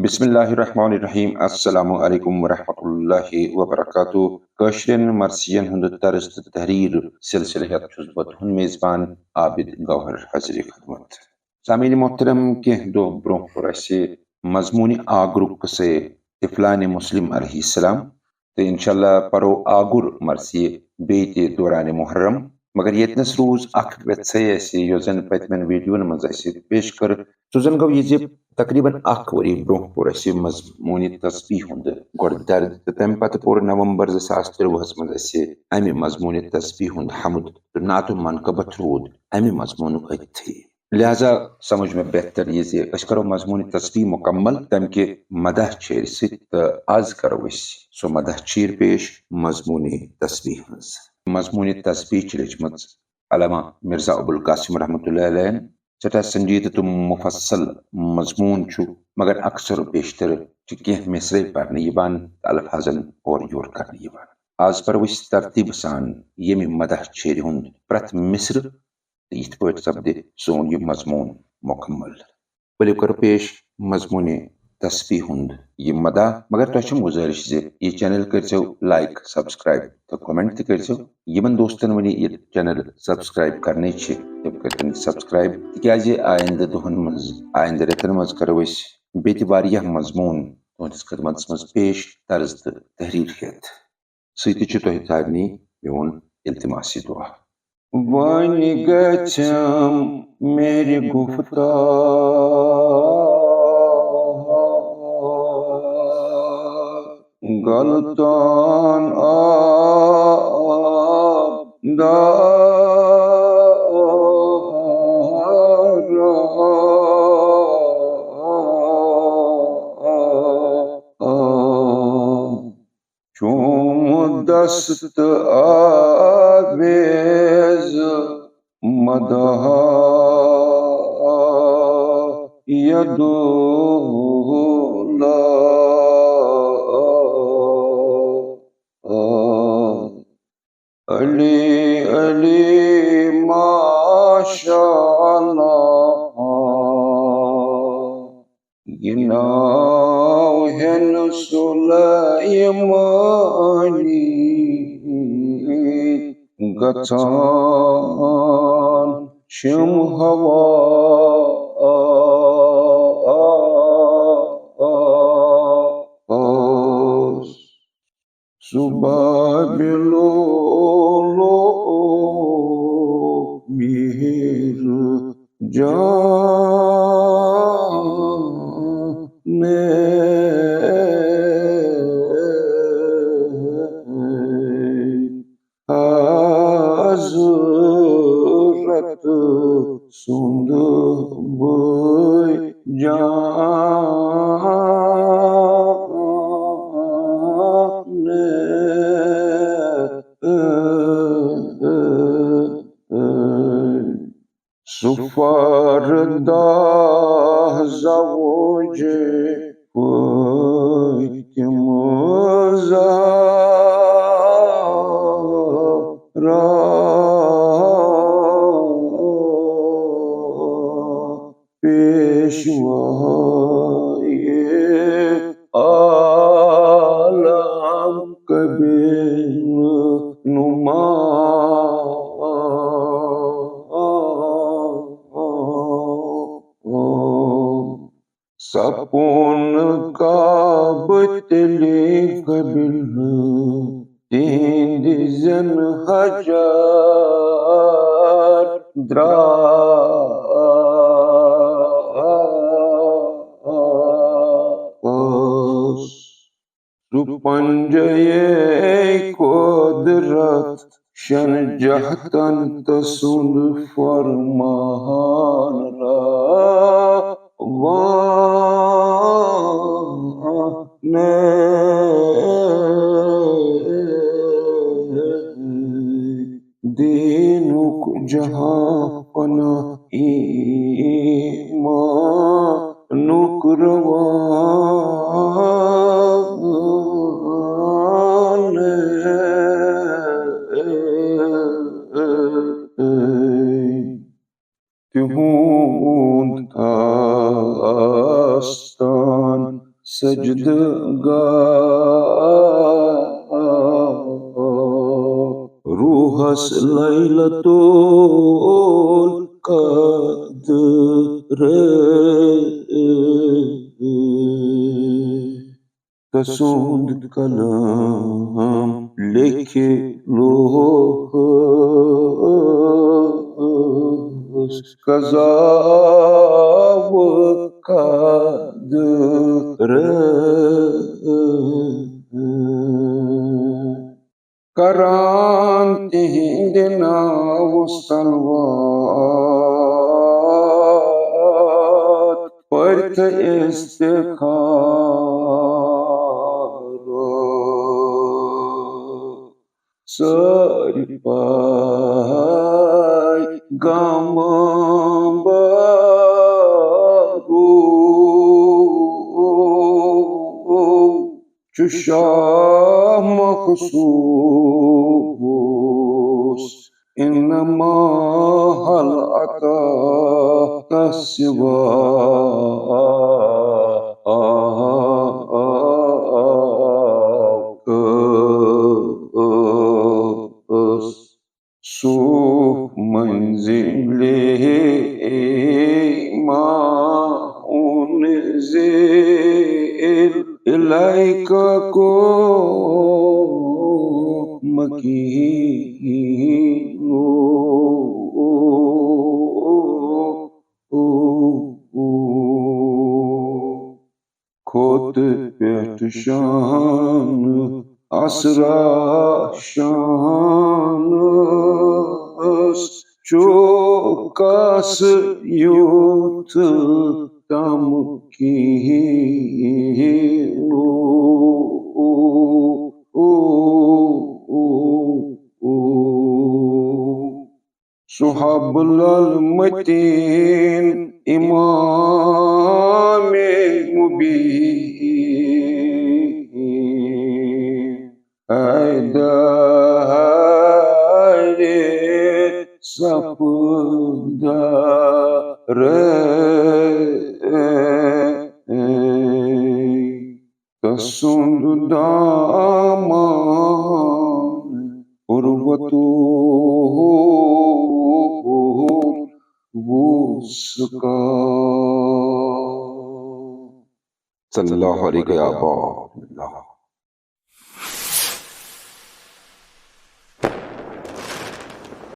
बिस्मिल्लाहिर्रहमानिर्रहीम अस्सलामु अलैकुम वरहमतुल्लाहि वबरकातुहू कशरन मर्सियन हुंद तर्ज तहरीर सिलसिले तुहन मेजबान आबिद गौहर हजरी खदमत सामीन मोहतरम के दो ब्रोह मजमूनी आगरुक से इफलान मुस्लिम अलैहिस्सलाम तो इंशाल्लाह परो आगुर मर्सी बेत दौरान मुहर्रम मगर यतनस रोज अख वेत्से यो जन पतमन वीडियोन मज पेश कर सो जन गो ये तकरीबन अख वरी ब्रोह पोर मजमूनी तस्बीह हुंद गोड दर्द तम पत पोर नवंबर 2023 मज अमि मजमूनी तस्बीह हुंद हमद नात मनकबत रोद अमि मजमून थी लिहाजा समझ में बेहतर ये करो मजमूनी तस्बीह मुकम्मल तम के मदह चेर सित आज करो सो मदह चीर पेश मजमूनी तस्बीह हंस मजमूनी तस्बीह लिचमत अल्लामा मिर्जा अबुल कासिम रहमतुल्लाह अलैह सटा संजीद तुम मुफस्सल मजमून छु मगर अक्सर बेशतर कह मिसरे पढ़ने यबान अल्फाजन और योर करने यबान आज पर इस तरतीब सान ये मदह चेर हुंद प्रथ मिस्र इत पे सपदे सोन ये मजमून मुकम्मल बलियो कर पेश मजमून तस्बीह हुंद ये मदा मगर तुम गुजारिश ये चैनल कर लाइक सब्सक्राइब तो कमेंट कर यमन दोस्तन वन ये चैनल सब्सक्राइब करने कर सब्सक्राइब तिकाज आइंद दोहन मज आइंद रेतन मज करो बेत वारियाह मजमून तुहंदिस खदमत मज पेश तर्ज तहरीर हेत सती तुह सारनी मेन इल्तिमासी दुआ वन गछम मेरी गुफ्तार गलतान चूम दस्त आवेज मदह यदुला अली अली माशाअल्लाह गिनाव हेन सुलैमानी गचान शिम हवा सुबह बिलो मिहिर जाने हज़रत सुंद बोय सुफरदाह ज़वजे पय्तिम ज़हरा पेशवाए आलम कबीर नुमा सपुन का बतले कबिल तीन जन हजार द्रास सुपंजये कुदरत शन जहतन तसुंद फरमान रा दीनुक जहां पना ईमानुक रवान तिहुंद आस्तान सजदगार रूहस लैलतुल कद्र तसुंद कलम लिखे लोह कज़ा व कद्र करान तिहिंद नाव सलवात पर्थ इस्तिखार सरपाय गमबारू चुशाह मखसूस इन्नमा हल अता तस्वा सो मंजिले माउन ज़ेल इलाइका को मकीनो खोत पेट शान असरा शान चौकस यूथ तम की सुहाबुल मतीन इमाम मुबीन हैदर सफदर तसुंद दामान उर्वतु वुस्का सल्लल्लाहु अलैहि व सल्लम।